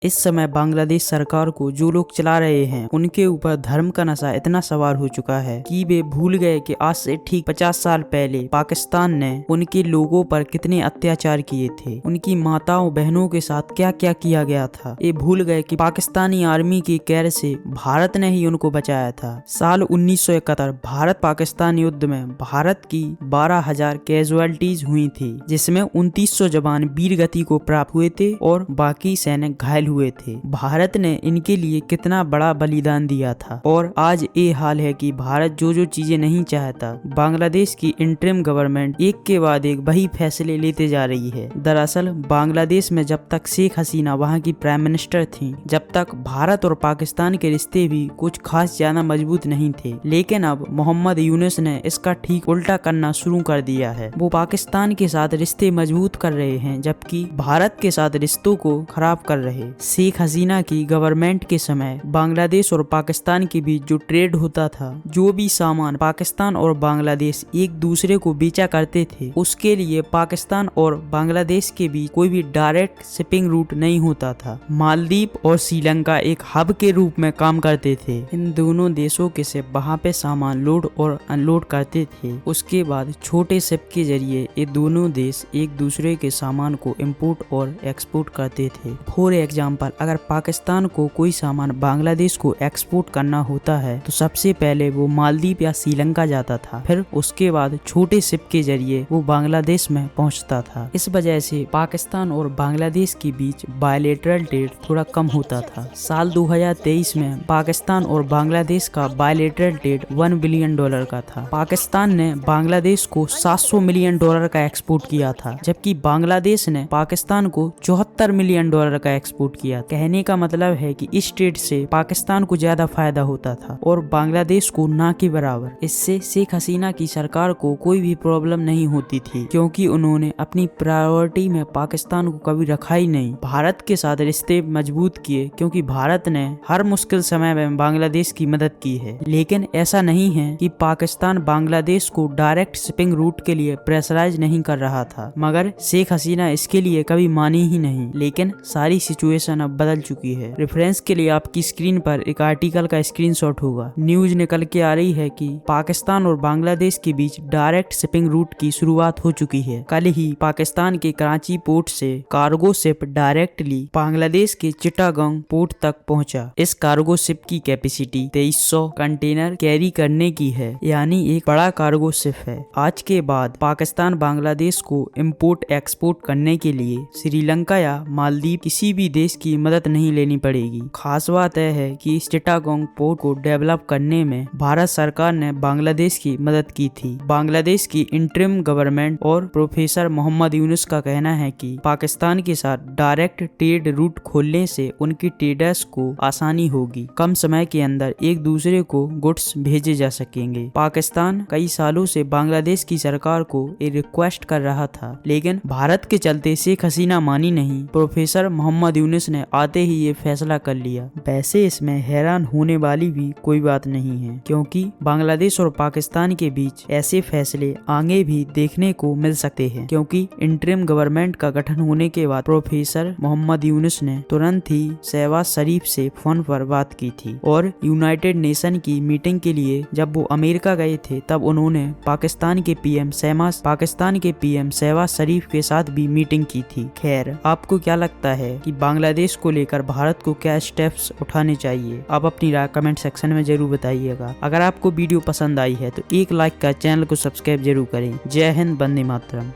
इस समय बांग्लादेश सरकार को जो लोग चला रहे हैं उनके ऊपर धर्म का नशा इतना सवार हो चुका है कि वे भूल गए कि आज से ठीक 50 साल पहले पाकिस्तान ने उनके लोगों पर कितने अत्याचार किए थे, उनकी माताओं बहनों के साथ क्या क्या किया गया था। ये भूल गए कि पाकिस्तानी आर्मी की कैद से भारत ने ही उनको बचाया था। साल 1971 भारत पाकिस्तान युद्ध में भारत की 12,000 कैजुअलिटीज हुई थी, जिसमें 2900 जवान वीर गति को प्राप्त हुए थे और बाकी सैनिक घायल हुए थे। भारत ने इनके लिए कितना बड़ा बलिदान दिया था और आज ये हाल है कि भारत जो जो चीजें नहीं चाहता, बांग्लादेश की इंटरिम गवर्नमेंट एक के बाद एक वही फैसले लेते जा रही है। दरअसल बांग्लादेश में जब तक शेख हसीना वहां की प्राइम मिनिस्टर थी, जब तक भारत और पाकिस्तान के रिश्ते भी कुछ खास ज्यादा मजबूत नहीं थे, लेकिन अब मोहम्मद यूनुस ने इसका ठीक उल्टा करना शुरू कर दिया है। वो पाकिस्तान के साथ रिश्ते मजबूत कर रहे हैं जबकि भारत के साथ रिश्तों को खराब कर रहे। शेख हसीना की गवर्नमेंट के समय बांग्लादेश और पाकिस्तान के बीच जो ट्रेड होता था, जो भी सामान पाकिस्तान और बांग्लादेश एक दूसरे को बेचा करते थे, उसके लिए पाकिस्तान और बांग्लादेश के बीच कोई भी डायरेक्ट शिपिंग रूट नहीं होता था। मालदीव और श्रीलंका एक हब के रूप में काम करते थे। इन दोनों देशों के शिप वहाँ पे सामान लोड और अनलोड करते थे। उसके बाद छोटे शिप के जरिए ये दोनों देश एक दूसरे के सामान को इम्पोर्ट और एक्सपोर्ट करते थे। फॉर एग्जाम्पल, अगर पाकिस्तान को कोई सामान बांग्लादेश को एक्सपोर्ट करना होता है तो सबसे पहले वो मालदीव या श्रीलंका जाता था, फिर उसके बाद छोटे शिप के जरिए वो बांग्लादेश में पहुंचता था। इस वजह से पाकिस्तान और बांग्लादेश के बीच बायलैटरल ट्रेड थोड़ा कम होता था। साल 2023 में पाकिस्तान और बांग्लादेश का बायलैटरल ट्रेड $1 बिलियन का था। पाकिस्तान ने बांग्लादेश को $700 मिलियन का एक्सपोर्ट किया था, जबकि बांग्लादेश ने पाकिस्तान को $74 मिलियन का एक्सपोर्ट किया। कहने का मतलब है कि इस ट्रेड से पाकिस्तान को ज्यादा फायदा होता था और बांग्लादेश को ना के बराबर। इससे शेख हसीना की सरकार को कोई भी प्रॉब्लम नहीं होती थी, क्योंकि उन्होंने अपनी प्रायोरिटी में पाकिस्तान को कभी रखा ही नहीं। भारत के साथ रिश्ते मजबूत किए क्योंकि भारत ने हर मुश्किल समय में बांग्लादेश की मदद की है। लेकिन ऐसा नहीं है कि पाकिस्तान बांग्लादेश को डायरेक्ट शिपिंग रूट के लिए प्रेशराइज नहीं कर रहा था, मगर शेख हसीना इसके लिए कभी मानी ही नहीं। लेकिन सारी सिचुएशन अब बदल चुकी है। रेफरेंस के लिए आपकी स्क्रीन पर एक आर्टिकल का स्क्रीनशॉट होगा। न्यूज निकल के आ रही है कि पाकिस्तान और बांग्लादेश के बीच डायरेक्ट शिपिंग रूट की शुरुआत हो चुकी है। कल ही पाकिस्तान के कराची पोर्ट से कार्गो शिप डायरेक्टली बांग्लादेश के चिटागोंग पोर्ट तक पहुंचा। इस कार्गो शिप की कैपेसिटी 2300 कंटेनर कैरी करने की है, यानी एक बड़ा कार्गो शिप है। आज के बाद पाकिस्तान बांग्लादेश को इम्पोर्ट एक्सपोर्ट करने के लिए श्रीलंका या मालदीव किसी भी देश की मदद नहीं लेनी पड़ेगी। खास बात यह है कि इस चिटागोंग पोर्ट को डेवलप करने में भारत सरकार ने बांग्लादेश की मदद की थी। बांग्लादेश की इंटरिम गवर्नमेंट और प्रोफेसर मोहम्मद यूनुस का कहना है कि पाकिस्तान के साथ डायरेक्ट ट्रेड रूट खोलने से उनकी ट्रेडर्स को आसानी होगी। कम समय के अंदर एक दूसरे को गुड्स भेजे जा सकेंगे। पाकिस्तान कई सालों से बांग्लादेश की सरकार को ये रिक्वेस्ट कर रहा था, लेकिन भारत के चलते शेख हसीना मानी नहीं। प्रोफेसर मोहम्मद यूनुस ने आते ही ये फैसला कर लिया। वैसे इसमें हैरान होने वाली भी कोई बात नहीं है, क्योंकि बांग्लादेश और पाकिस्तान के बीच ऐसे फैसले आगे भी देखने को मिल सकते हैं, क्योंकि इंटरिम गवर्नमेंट का गठन होने के बाद प्रोफेसर मोहम्मद यूनुस ने तुरंत ही शहबाज शरीफ से फोन पर बात की थी और यूनाइटेड नेशन की मीटिंग के लिए जब वो अमेरिका गए थे तब उन्होंने पाकिस्तान के पीएम शहबाज शरीफ के साथ भी मीटिंग की थी। खैर, आपको क्या लगता है कि बांग्लादेश को लेकर भारत को क्या स्टेप्स उठाने चाहिए? आप अपनी राय कमेंट सेक्शन में जरूर बताइएगा। अगर आपको वीडियो पसंद आई है तो एक लाइक का चैनल को सब्सक्राइब जरूर करें। जय हिंद, वंदे मातरम।